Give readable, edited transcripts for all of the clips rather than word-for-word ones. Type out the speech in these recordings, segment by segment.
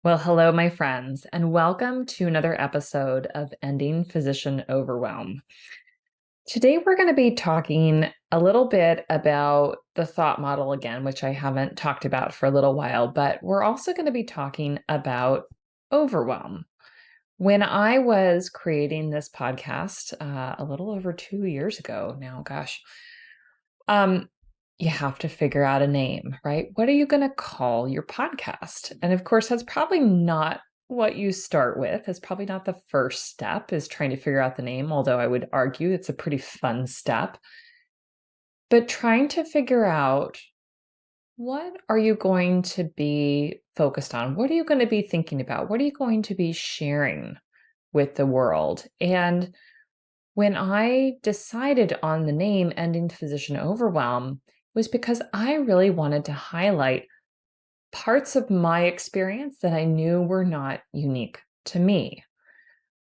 Well, hello, my friends, and welcome to another episode of Ending Physician Overwhelm. Today, we're going to be talking a little bit about the thought model again, which I haven't talked about for a little while, but we're also going to be talking about overwhelm. When I was creating this podcast a little over 2 years ago now, um, you have to figure out a name, right? What are you going to call your podcast? And of course, that's probably not what you start with. It's probably not the first step is trying to figure out the name, although I would argue it's a pretty fun step. But trying to figure out what are you going to be focused on? What are you going to be thinking about? What are you going to be sharing with the world? And when I decided on the name Ending Physician Overwhelm was because I really wanted to highlight parts of my experience that I knew were not unique to me.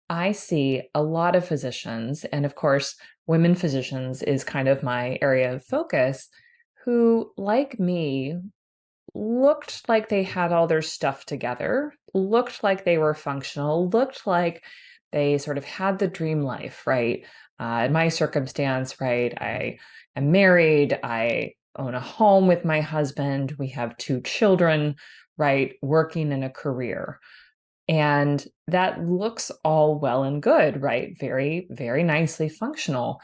I see a lot of physicians, and of course, women physicians is kind of my area of focus, who, like me, looked like they had all their stuff together, looked like they were functional, looked like they sort of had the dream life, right? In my circumstance, right, I am married, I own a home with my husband, we have two children, right, working in a career. And that looks all well and good, right? Very, very nicely functional.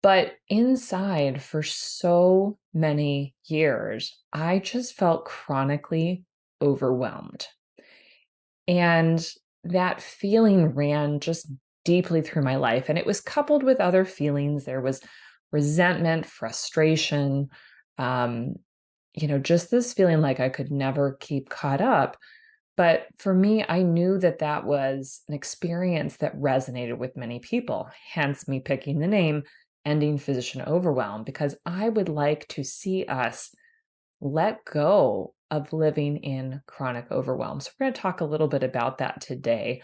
But inside, for so many years, I just felt chronically overwhelmed. And that feeling ran just deeply through my life. And it was coupled with other feelings. There was resentment, frustration, um, just this feeling like I could never keep caught up. But for me, I knew that that was an experience that resonated with many people, hence me picking the name Ending Physician Overwhelm, because I would like to see us let go of living in chronic overwhelm. So, we're going to talk a little bit about that today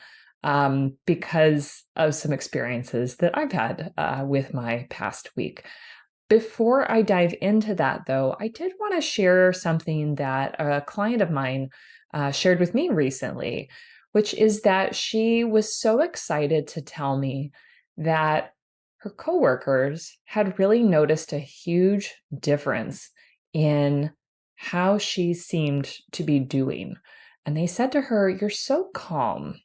because of some experiences that I've had with my past week. Before I dive into that, though, I did want to share something that a client of mine shared with me recently, which is that she was so excited to tell me that her coworkers had really noticed a huge difference in how she seemed to be doing. And they said to her, "You're so calm."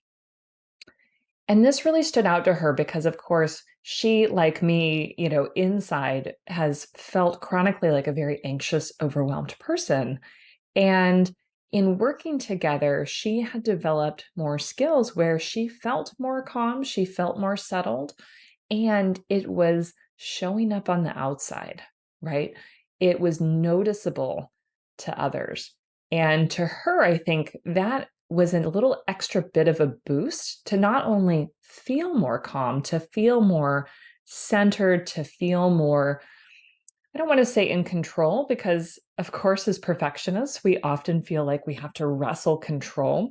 And this really stood out to her because, of course, she, like me, inside has felt chronically like a very anxious, overwhelmed person. And in working together, she had developed more skills where she felt more calm, she felt more settled, and it was showing up on the outside, right? It was noticeable to others. And to her, I think that was a little extra bit of a boost to not only feel more calm, to feel more centered, to feel more, I don't want to say in control, because of course, as perfectionists, we often feel like we have to wrestle control,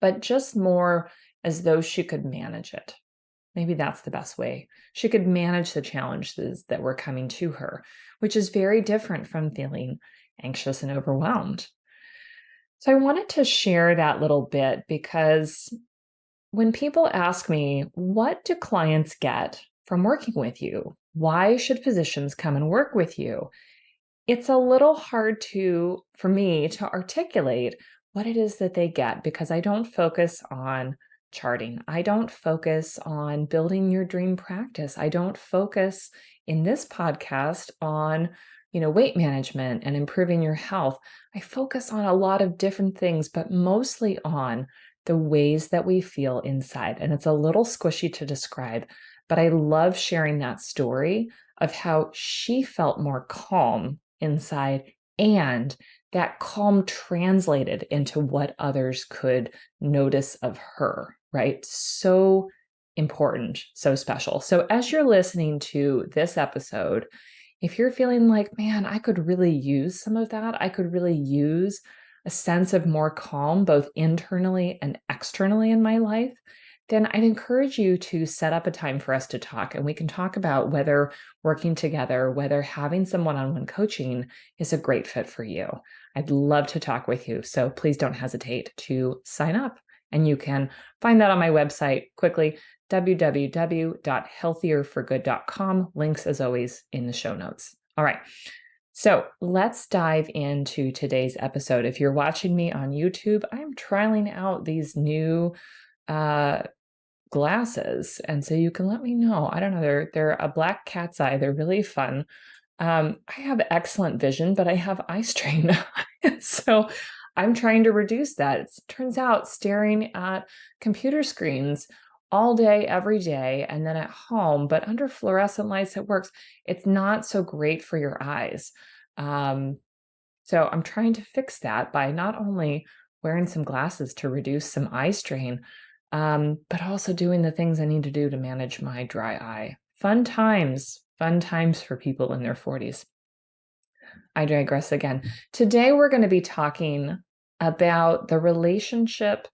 but just more as though she could manage it. Maybe that's the best way. She could manage the challenges that were coming to her, which is very different from feeling anxious and overwhelmed. So I wanted to share that little bit because when people ask me, what do clients get from working with you? Why should physicians come and work with you? It's a little hard for me to articulate what it is that they get because I don't focus on charting. I don't focus on building your dream practice. I don't focus in this podcast on, weight management and improving your health. I focus on a lot of different things, but mostly on the ways that we feel inside. And it's a little squishy to describe, but I love sharing that story of how she felt more calm inside, and that calm translated into what others could notice of her, right? So important, so special. So as you're listening to this episode, if you're feeling like, man, I could really use some of that, I could really use a sense of more calm, both internally and externally in my life, then I'd encourage you to set up a time for us to talk. And we can talk about whether working together, whether having some one on one coaching is a great fit for you. I'd love to talk with you. So please don't hesitate to sign up. And you can find that on my website quickly, www.healthierforgood.com. Links, as always, in the show notes. All right. So let's dive into today's episode. If you're watching me on YouTube, I'm trialing out these new glasses. And so you can let me know. I don't know. They're a black cat's eye. They're really fun. I have excellent vision, but I have eye strain. So I'm trying to reduce that. It turns out staring at computer screens all day, every day, and then at home, but under fluorescent lights at work, it's not so great for your eyes. So I'm trying to fix that by not only wearing some glasses to reduce some eye strain, but also doing the things I need to do to manage my dry eye. Fun times for people in their 40s. I digress again. Today, we're going to be talking about the relationship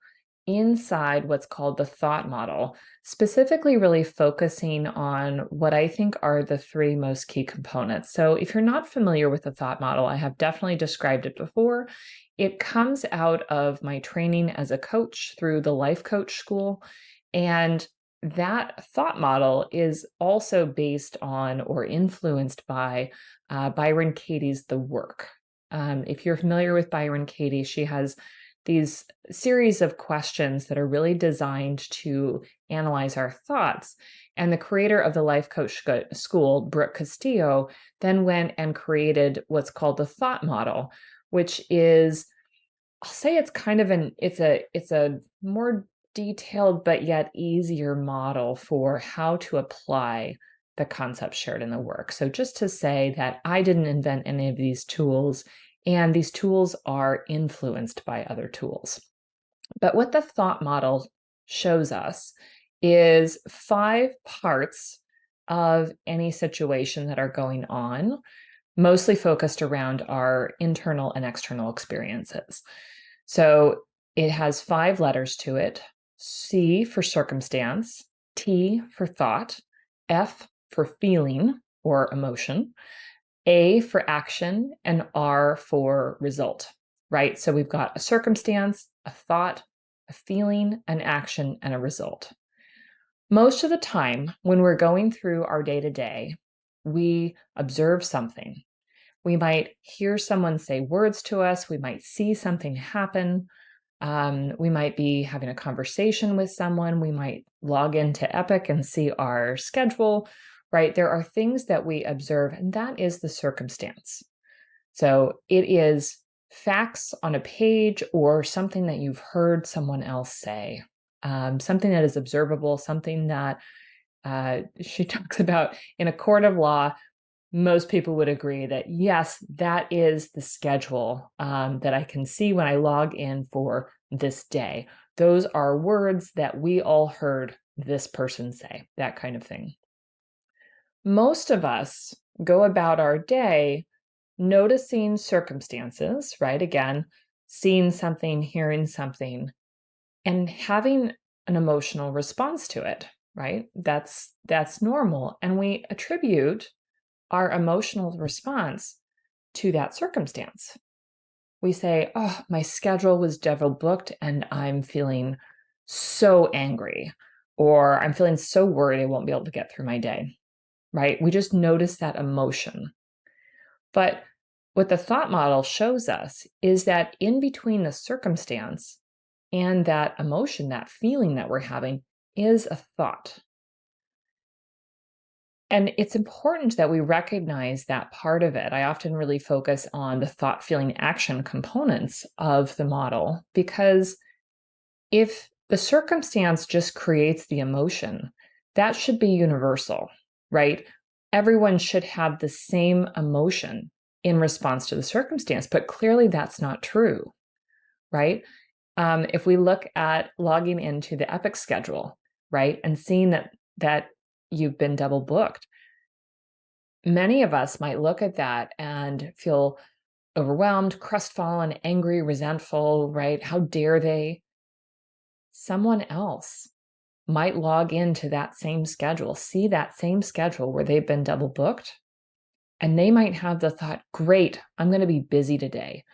inside what's called the thought model, specifically really focusing on what I think are the three most key components. So if you're not familiar with the thought model, I have definitely described it before. It comes out of my training as a coach through the Life Coach School. And that thought model is also based on or influenced by Byron Katie's The Work. If you're familiar with Byron Katie, she has these series of questions that are really designed to analyze our thoughts. And the creator of the Life Coach School, Brooke Castillo, then went and created what's called the thought model, which is, I'll say it's kind of it's a more detailed but yet easier model for how to apply the concepts shared in the work. So just to say that I didn't invent any of these tools, and these tools are influenced by other tools. But what the thought model shows us is 5 parts of any situation that are going on, mostly focused around our internal and external experiences. So it has 5 letters to it: C for circumstance, T for thought, F for feeling or emotion, A for action, and R for result, right? So we've got a circumstance, a thought, a feeling, an action, and a result. Most of the time, when we're going through our day-to-day, we observe something. We might hear someone say words to us. We might see something happen. We might be having a conversation with someone. We might log into Epic and see our schedule, right? There are things that we observe, and that is the circumstance. So it is facts on a page or something that you've heard someone else say, something that is observable, something that she talks about in a court of law. Most people would agree that, yes, that is the schedule that I can see when I log in for this day. Those are words that we all heard this person say, that kind of thing. Most of us go about our day noticing circumstances, right? Again, seeing something, hearing something, and having an emotional response to it, right? That's normal. And we attribute our emotional response to that circumstance. We say, oh, my schedule was double booked and I'm feeling so angry, or I'm feeling so worried I won't be able to get through my day, right? We just notice that emotion. But what the thought model shows us is that in between the circumstance and that emotion, that feeling that we're having, is a thought. And it's important that we recognize that part of it. I often really focus on the thought, feeling, action components of the model, because if the circumstance just creates the emotion, that should be universal, right? Everyone should have the same emotion in response to the circumstance, but clearly that's not true, right? If we look at logging into the Epic schedule, right, and seeing that you've been double booked, many of us might look at that and feel overwhelmed, crestfallen, angry, resentful, right? How dare they? Someone else might log into that same schedule, see that same schedule where they've been double booked, and they might have the thought, great, I'm going to be busy today.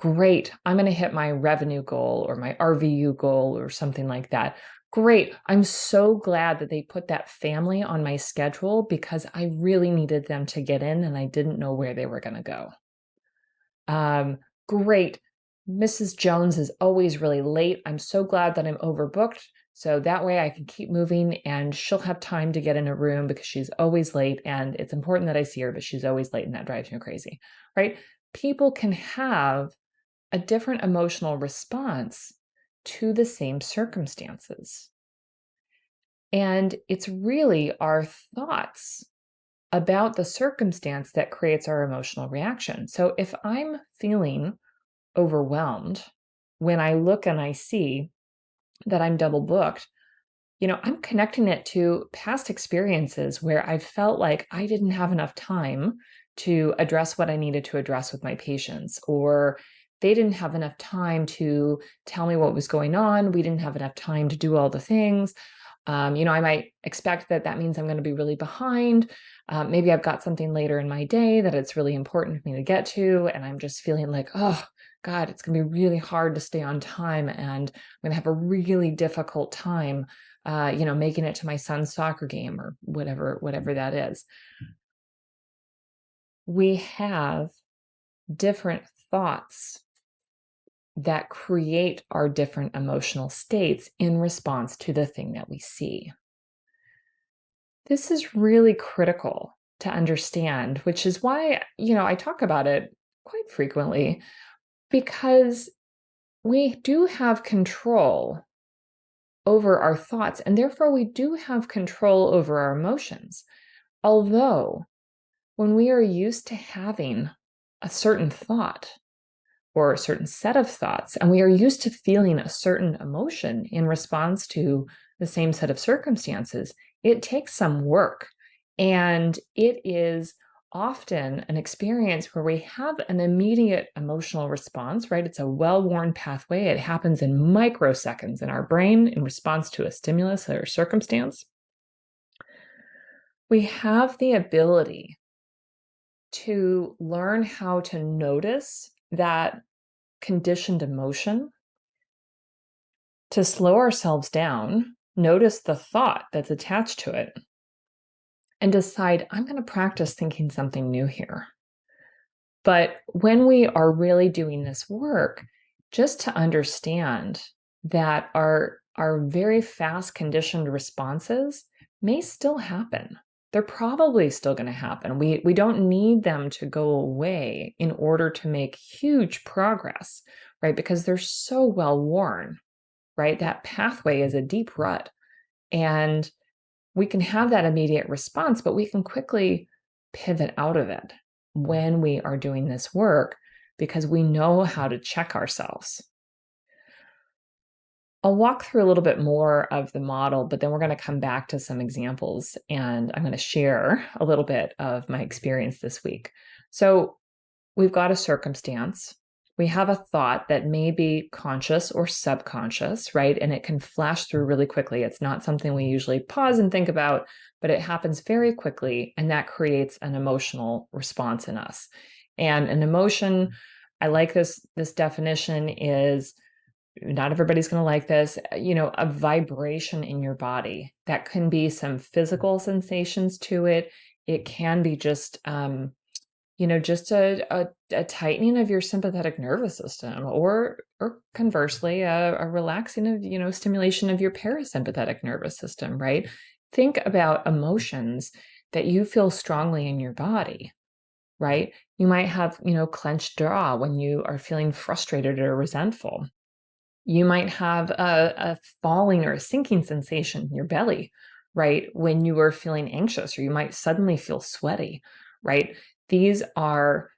Great. I'm going to hit my revenue goal or my RVU goal or something like that. Great. I'm so glad that they put that family on my schedule because I really needed them to get in and I didn't know where they were going to go. Great. Mrs. Jones is always really late. I'm so glad that I'm overbooked. So that way I can keep moving and she'll have time to get in a room because she's always late and it's important that I see her, but she's always late and that drives me crazy, right? People can have a different emotional response to the same circumstances. And it's really our thoughts about the circumstance that creates our emotional reaction. So if I'm feeling overwhelmed when I look and I see that I'm double booked, I'm connecting it to past experiences where I felt like I didn't have enough time to address what I needed to address with my patients, or they didn't have enough time to tell me what was going on. We didn't have enough time to do all the things. I might expect that that means I'm going to be really behind. Maybe I've got something later in my day that it's really important for me to get to. And I'm just feeling like, oh, God, it's going to be really hard to stay on time. And I'm going to have a really difficult time, making it to my son's soccer game or whatever that is. We have different thoughts that create our different emotional states in response to the thing that we see. This is really critical to understand, which is why, I talk about it quite frequently because we do have control over our thoughts and therefore we do have control over our emotions. Although when we are used to having a certain thought or a certain set of thoughts, and we are used to feeling a certain emotion in response to the same set of circumstances, it takes some work. And it is often an experience where we have an immediate emotional response, right? It's a well-worn pathway. It happens in microseconds in our brain in response to a stimulus or circumstance. We have the ability to learn how to notice that conditioned emotion, to slow ourselves down, notice the thought that's attached to it, and decide, I'm going to practice thinking something new here. But when we are really doing this work, just to understand that our very fast conditioned responses may still happen. They're probably still going to happen. We don't need them to go away in order to make huge progress, right? Because they're so well worn, right? That pathway is a deep rut. And we can have that immediate response, but we can quickly pivot out of it when we are doing this work because we know how to check ourselves. I'll walk through a little bit more of the model, but then we're going to come back to some examples and I'm going to share a little bit of my experience this week. So we've got a circumstance. We have a thought that may be conscious or subconscious, right? And it can flash through really quickly. It's not something we usually pause and think about, but it happens very quickly. And that creates an emotional response in us. And an emotion, I like this definition, is not everybody's going to like this, a vibration in your body. That can be some physical sensations to it. It can be just, just a tightening of your sympathetic nervous system, or conversely, a relaxing of, stimulation of your parasympathetic nervous system, right? Think about emotions that you feel strongly in your body, right? You might have, clenched jaw when you are feeling frustrated or resentful. You might have a falling or a sinking sensation in your belly, right? When you are feeling anxious, or you might suddenly feel sweaty, right? These are,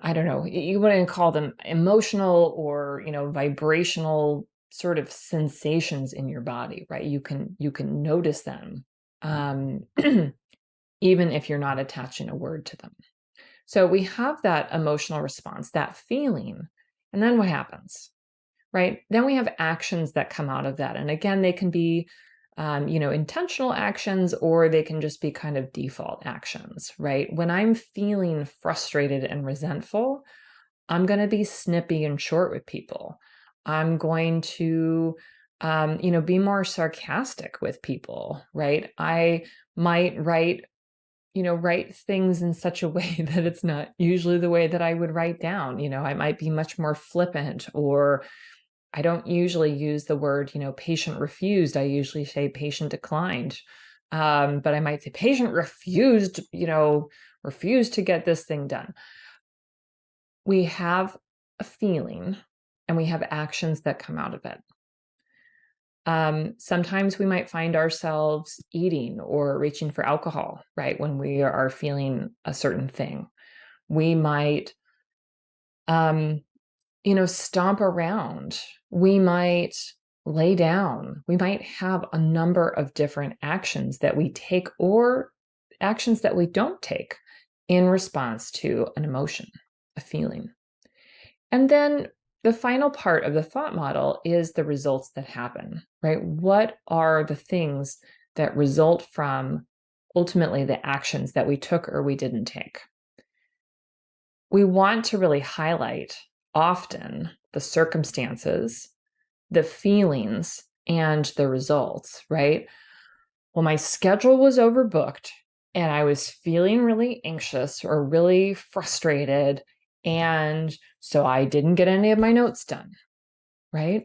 I don't know, you wouldn't call them emotional or, vibrational sort of sensations in your body, right? You can notice them, even if you're not attaching a word to them. So we have that emotional response, that feeling, and then what happens? Right? Then we have actions that come out of that. And again, they can be, intentional actions, or they can just be kind of default actions, right? When I'm feeling frustrated and resentful, I'm going to be snippy and short with people. I'm going to, be more sarcastic with people, right? I might write things in such a way that it's not usually the way that I would write down. I might be much more flippant, or I don't usually use the word, patient refused. I usually say patient declined. But I might say patient refused to get this thing done. We have a feeling and we have actions that come out of it. Sometimes we might find ourselves eating or reaching for alcohol, right? When we are feeling a certain thing. We might, stomp around. We might lay down. We might have a number of different actions that we take or actions that we don't take in response to an emotion, a feeling. And then the final part of the thought model is the results that happen, right? What are the things that result from ultimately the actions that we took or we didn't take? We want to really highlight often the circumstances, the feelings, and the results, right? Well, my schedule was overbooked and I was feeling really anxious or really frustrated. And so I didn't get any of my notes done, right?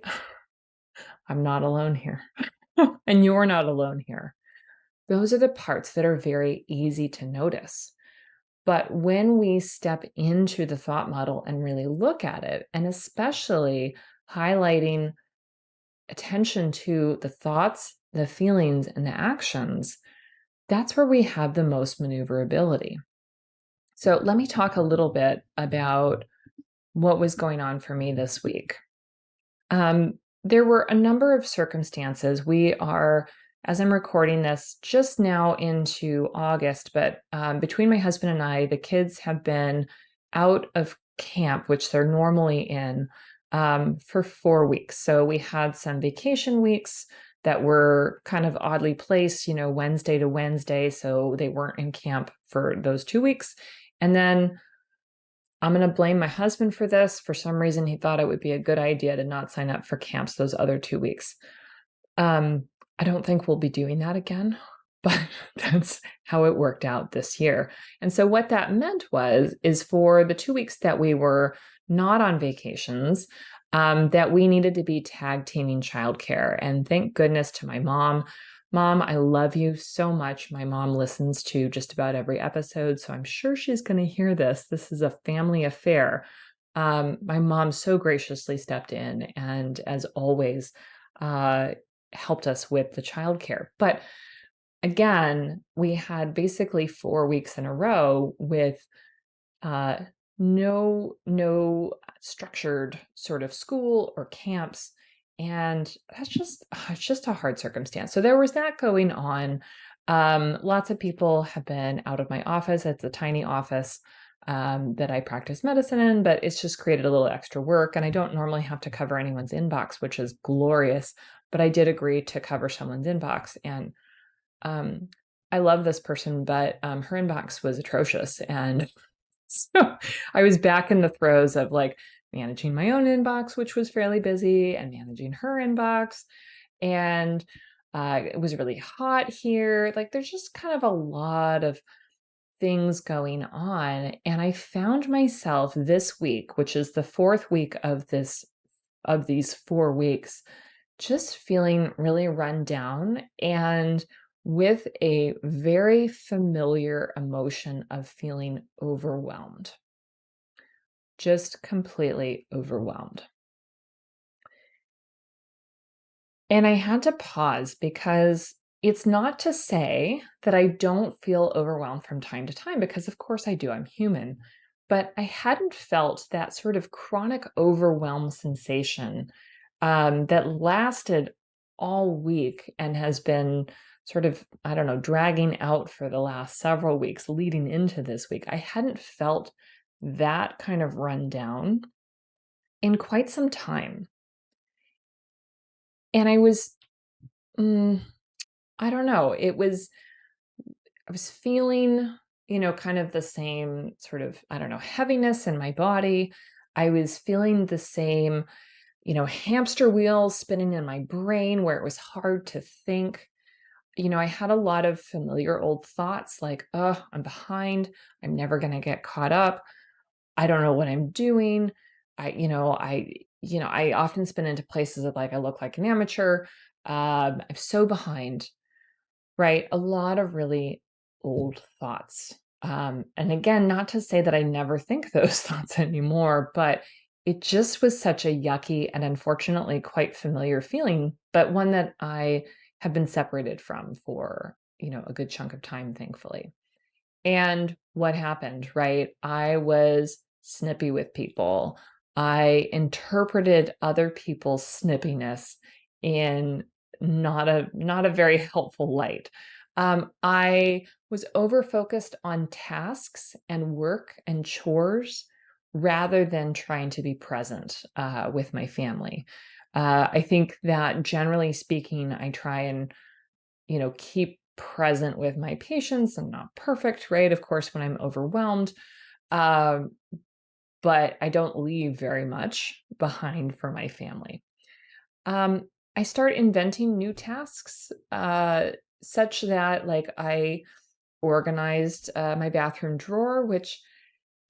I'm not alone here. And you're not alone here. Those are the parts that are very easy to notice. But when we step into the thought model and really look at it, and especially highlighting attention to the thoughts, the feelings, and the actions, that's where we have the most maneuverability. So let me talk a little bit about what was going on for me this week. There were a number of circumstances. We are, as I'm recording this, just now into August, but between my husband and I, the kids have been out of camp, which they're normally in, for 4 weeks. So we had some vacation weeks that were kind of oddly placed, Wednesday to Wednesday. So they weren't in camp for those 2 weeks. And then I'm going to blame my husband for this. For some reason, he thought it would be a good idea to not sign up for camps those other 2 weeks. I don't think we'll be doing that again, but that's how it worked out this year. And so what that meant is for the 2 weeks that we were not on vacations, that we needed to be tag teaming childcare. And thank goodness to my mom. Mom, I love you so much. My mom listens to just about every episode, so I'm sure she's going to hear this. This is a family affair. My mom so graciously stepped in and, as always, helped us with the childcare. But again, we had basically 4 weeks in a row with no structured sort of school or camps. And it's just a hard circumstance. So there was that going on. Lots of people have been out of my office. It's a tiny office that I practice medicine in, but it's just created a little extra work. And I don't normally have to cover anyone's inbox, which is glorious. But I did agree to cover someone's inbox. And I love this person, but her inbox was atrocious. And so I was back in the throes of like managing my own inbox, which was fairly busy, and managing her inbox. And it was really hot here. Like there's just kind of a lot of things going on. And I found myself this week, which is the fourth week of these 4 weeks, just feeling really run down and with a very familiar emotion of feeling overwhelmed, just completely overwhelmed. And I had to pause because it's not to say that I don't feel overwhelmed from time to time, because of course I do, I'm human. But I hadn't felt that sort of chronic overwhelm sensation that lasted all week and has been sort of, I don't know, dragging out for the last several weeks leading into this week. I hadn't felt that kind of run down in quite some time. And I was, I don't know, I was feeling, kind of the same sort of, I don't know, heaviness in my body. I was feeling the same, hamster wheels spinning in my brain where it was hard to think. I had a lot of familiar old thoughts like, oh, I'm behind. I'm never going to get caught up. I don't know what I'm doing. I often spin into places of like, I look like an amateur. I'm so behind, right? A lot of really old thoughts. And again, not to say that I never think those thoughts anymore, but it just was such a yucky and unfortunately quite familiar feeling, but one that I have been separated from for, a good chunk of time, thankfully. And what happened, right? I was snippy with people. I interpreted other people's snippiness in not a very helpful light. I was over focused on tasks and work and chores rather than trying to be present with my family. I think that generally speaking, I try and keep present with my patients. I'm not perfect, right? Of course, when I'm overwhelmed, um, but I don't leave very much behind for my family. I start inventing new tasks, such that like I organized my bathroom drawer, which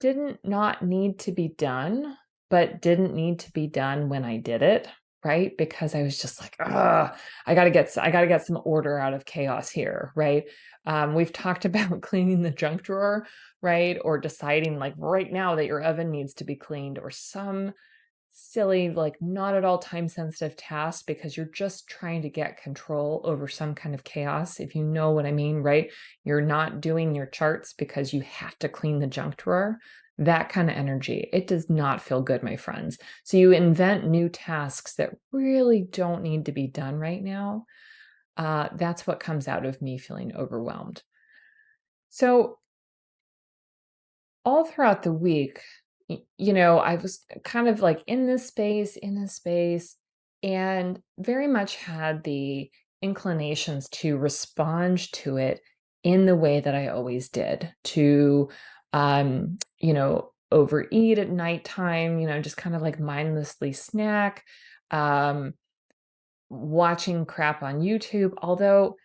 didn't not need to be done, but didn't need to be done when I did it, right? Because I was just like, "Ugh, I gotta get some order out of chaos here," right? We've talked about cleaning the junk drawer, right? Or deciding like right now that your oven needs to be cleaned or some silly, like not at all time sensitive task because you're just trying to get control over some kind of chaos, if you know what I mean, right? You're not doing your charts because you have to clean the junk drawer. That kind of energy, it does not feel good, my friends. So you invent new tasks that really don't need to be done right now. That's what comes out of me feeling overwhelmed. So all throughout the week, I was kind of like in this space, and very much had the inclinations to respond to it in the way that I always did to, overeat at nighttime, just kind of like mindlessly snack, um, watching crap on YouTube. Although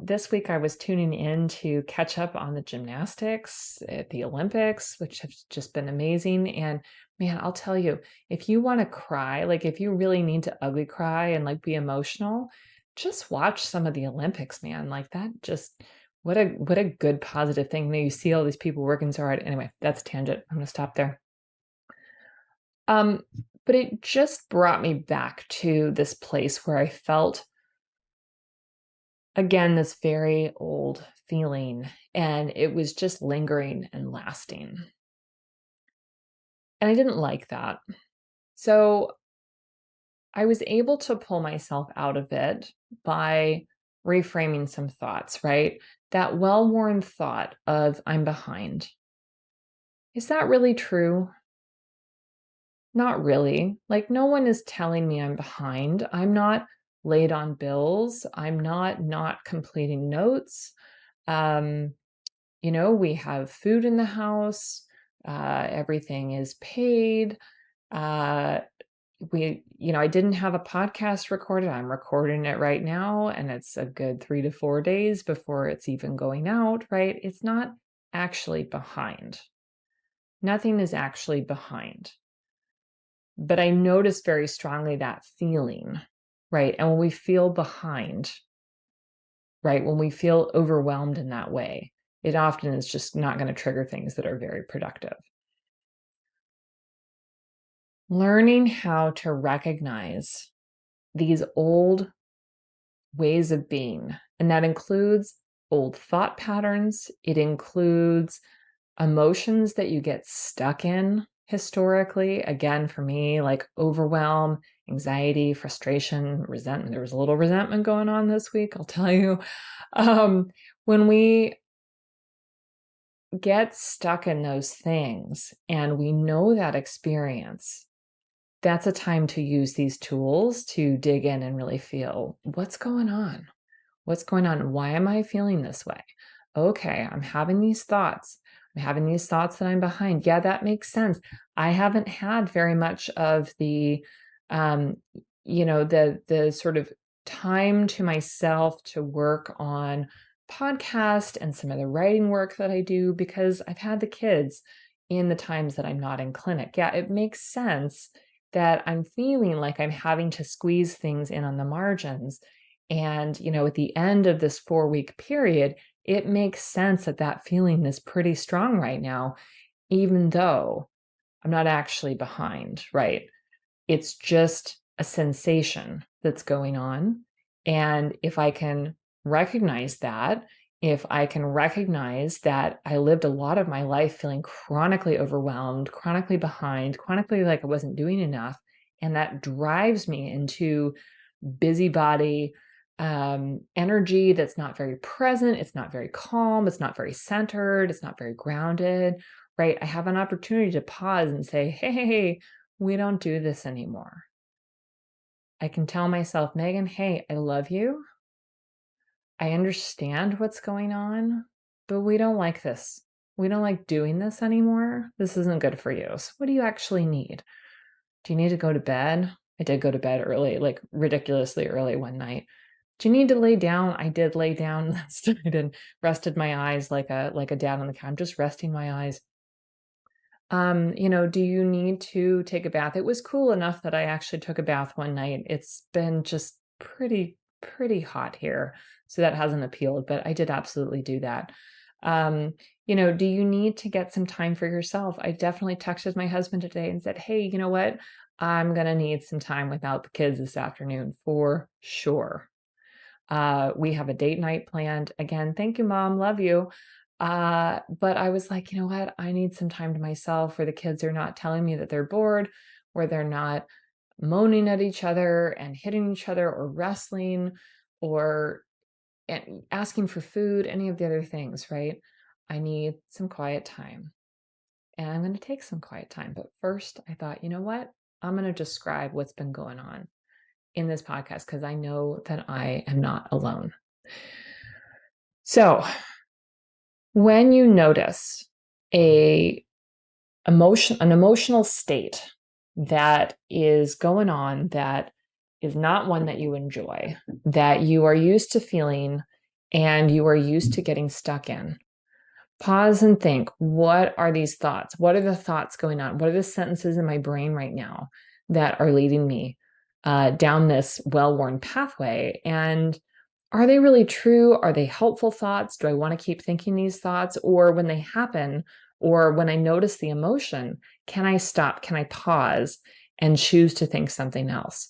this week I was tuning in to catch up on the gymnastics at the Olympics, which have just been amazing. And man, I'll tell you, if you want to cry, like if you really need to ugly cry and like be emotional, just watch some of the Olympics, man. Like that just what a good positive thing. You see all these people working so hard. Anyway, that's a tangent. I'm gonna stop there. Um, but it just brought me back to this place where I felt again, this very old feeling, and it was just lingering and lasting. And I didn't like that. So I was able to pull myself out of it by reframing some thoughts, right? That well worn thought of I'm behind. Is that really true? Not really. Like, no one is telling me I'm behind. I'm not late on bills. I'm not completing notes. Um, we have food in the house, everything is paid. Uh, I didn't have a podcast recorded. I'm recording it right now, and it's a good 3 to 4 days before it's even going out, right? It's not actually behind. Nothing is actually behind. But I notice very strongly that feeling, right? And when we feel behind, right? When we feel overwhelmed in that way, it often is just not going to trigger things that are very productive. Learning how to recognize these old ways of being, and that includes old thought patterns, it includes emotions that you get stuck in historically. Again, for me, like overwhelm, anxiety, frustration, resentment. There was a little resentment going on this week, I'll tell you. When we get stuck in those things and we know that experience, that's a time to use these tools to dig in and really feel what's going on? What's going on? Why am I feeling this way? Okay, I'm having these thoughts. I'm having these thoughts that I'm behind. Yeah, that makes sense. I haven't had very much of the, um, the sort of time to myself to work on podcast and some of the writing work that I do because I've had the kids in the times that I'm not in clinic. Yeah, it makes sense that I'm feeling like I'm having to squeeze things in on the margins. And, at the end of this 4-week period, it makes sense that that feeling is pretty strong right now, even though I'm not actually behind, right? It's just a sensation that's going on. And if I can recognize that, if I can recognize that I lived a lot of my life feeling chronically overwhelmed, chronically behind, chronically like I wasn't doing enough, and that drives me into busybody energy that's not very present, it's not very calm, it's not very centered, it's not very grounded, right? I have an opportunity to pause and say, hey, we don't do this anymore. I can tell myself, Megan, hey, I love you. I understand what's going on, but we don't like this. We don't like doing this anymore. This isn't good for you. So, what do you actually need? Do you need to go to bed? I did go to bed early, like ridiculously early one night. Do you need to lay down? I did lay down last night and rested my eyes like a dad on the couch. I'm just resting my eyes. Do you need to take a bath? It was cool enough that I actually took a bath one night. It's been just pretty hot here, so that hasn't appealed, but I did absolutely do that. Do you need to get some time for yourself? I definitely texted my husband today and said, "Hey, you know what? I'm gonna need some time without the kids this afternoon for sure." We have a date night planned. Again, thank you, Mom. Love you. But I was like, you know what? I need some time to myself where the kids are not telling me that they're bored, where they're not moaning at each other and hitting each other or wrestling or asking for food, any of the other things, right? I need some quiet time. And I'm going to take some quiet time. But first, I thought, you know what? I'm going to describe what's been going on in this podcast because I know that I am not alone. So, when you notice an emotional state that is going on that is not one that you enjoy, that you are used to feeling and you are used to getting stuck in, pause and think, what are these thoughts? What are the thoughts going on? What are the sentences in my brain right now that are leading me down this well-worn pathway? And are they really true? Are they helpful thoughts? Do I want to keep thinking these thoughts? Or when they happen, or when I notice the emotion, can I stop? Can I pause and choose to think something else?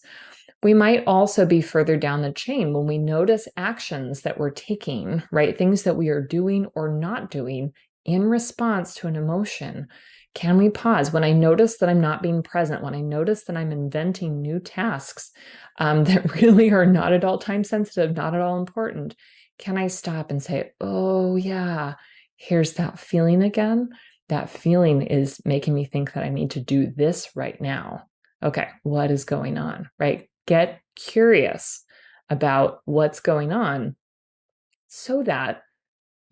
We might also be further down the chain when we notice actions that we're taking, right? Things that we are doing or not doing in response to an emotion. Can we pause? When I notice that I'm not being present, when I notice that I'm inventing new tasks that really are not at all time sensitive, not at all important, can I stop and say, oh, yeah, here's that feeling again? That feeling is making me think that I need to do this right now. Okay, what is going on, right? Get curious about what's going on so that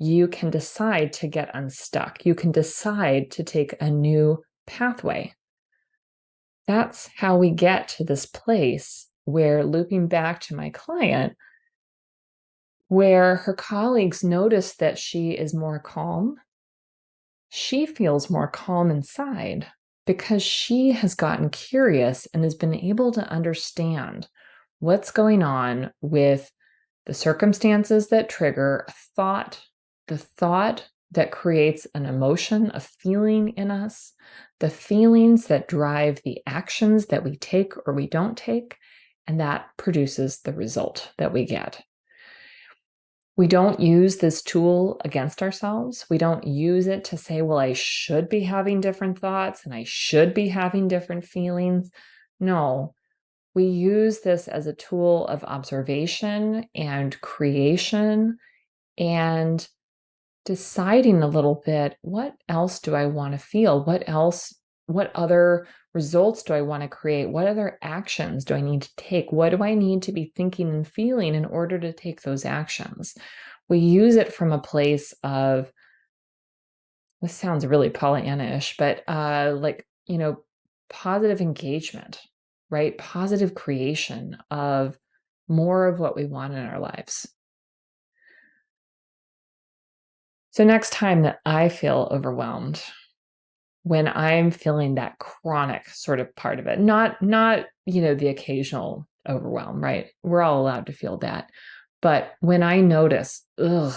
you can decide to get unstuck. You can decide to take a new pathway. That's how we get to this place where, looping back to my client, where her colleagues notice that she is more calm. She feels more calm inside because she has gotten curious and has been able to understand what's going on with the circumstances that trigger a thought, the thought that creates an emotion, a feeling in us, the feelings that drive the actions that we take or we don't take, and that produces the result that we get. We don't use this tool against ourselves. We don't use it to say, well, I should be having different thoughts and I should be having different feelings. No, we use this as a tool of observation and creation and deciding a little bit, what else do I want to feel? What other results do I want to create? What other actions do I need to take? What do I need to be thinking and feeling in order to take those actions? We use it from a place of this sounds really Pollyanna-ish, but like, positive engagement, right? Positive creation of more of what we want in our lives. So next time that I feel overwhelmed, when I'm feeling that chronic sort of part of it, not the occasional overwhelm, right? We're all allowed to feel that. But when I notice, ugh,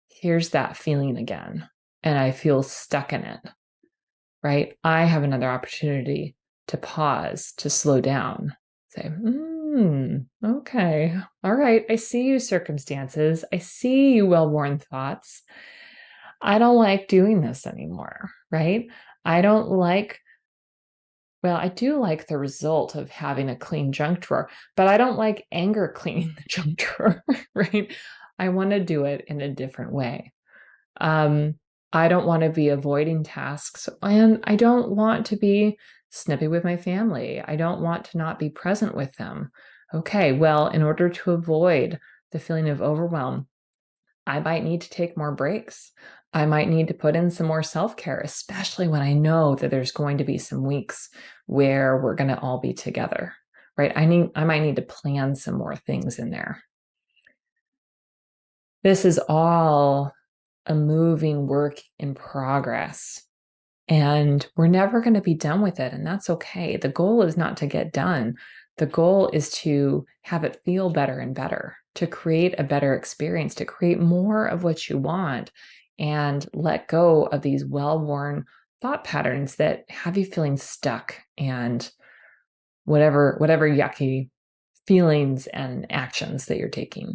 here's that feeling again, and I feel stuck in it, right? I have another opportunity to pause, to slow down, say, okay, all right, I see you, circumstances. I see you, well-worn thoughts. I don't like doing this anymore, right? I don't like, well, I do like the result of having a clean junk drawer, but I don't like anger cleaning the junk drawer, right? I want to do it in a different way. Um, I don't want to be avoiding tasks, and I don't want to be snippy with my family. I don't want to not be present with them. Okay, well, in order to avoid the feeling of overwhelm, I might need to take more breaks. I might need to put in some more self-care, especially when I know that there's going to be some weeks where we're going to all be together, right? I might need to plan some more things in there. This is all a moving work in progress, and we're never going to be done with it, and that's okay. The goal is not to get done. The goal is to have it feel better and better, to create a better experience, to create more of what you want, and let go of these well-worn thought patterns that have you feeling stuck and whatever yucky feelings and actions that you're taking.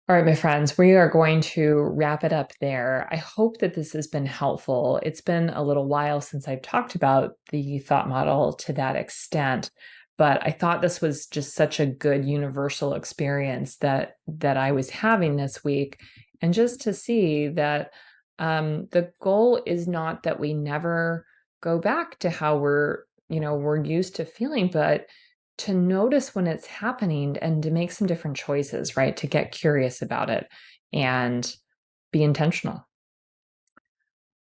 All right, my friends, we are going to wrap it up there. I hope that this has been helpful. It's been a little while since I've talked about the thought model to that extent, but I thought this was just such a good universal experience that I was having this week. And just to see that the goal is not that we never go back to how we're used to feeling, but to notice when it's happening and to make some different choices, right? To get curious about it and be intentional.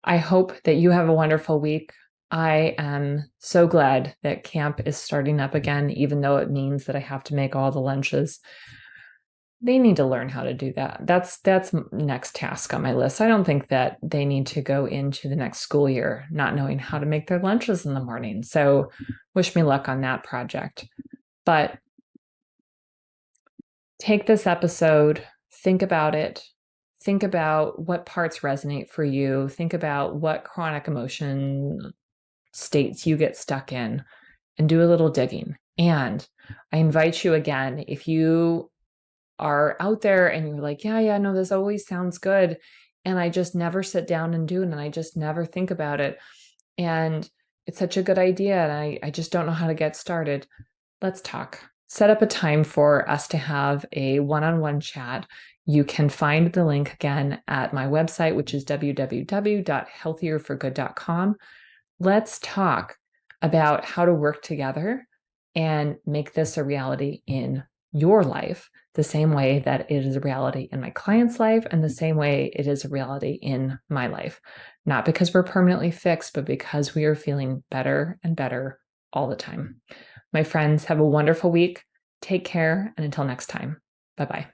I hope that you have a wonderful week. I am so glad that camp is starting up again, even though it means that I have to make all the lunches. They need to learn how to do that. That's next task on my list. I don't think that they need to go into the next school year not knowing how to make their lunches in the morning. So wish me luck on that project. But take this episode, think about it, think about what parts resonate for you, think about what chronic emotion states you get stuck in, and do a little digging. And I invite you again, if you are out there and you're like, yeah, no, this always sounds good, and I just never sit down and do it, and I just never think about it, and it's such a good idea, and I just don't know how to get started. Let's talk. Set up a time for us to have a one-on-one chat. You can find the link again at my website, which is www.healthierforgood.com. Let's talk about how to work together and make this a reality in your life, the same way that it is a reality in my client's life and the same way it is a reality in my life. Not because we're permanently fixed, but because we are feeling better and better all the time. My friends, have a wonderful week. Take care, and until next time, bye-bye.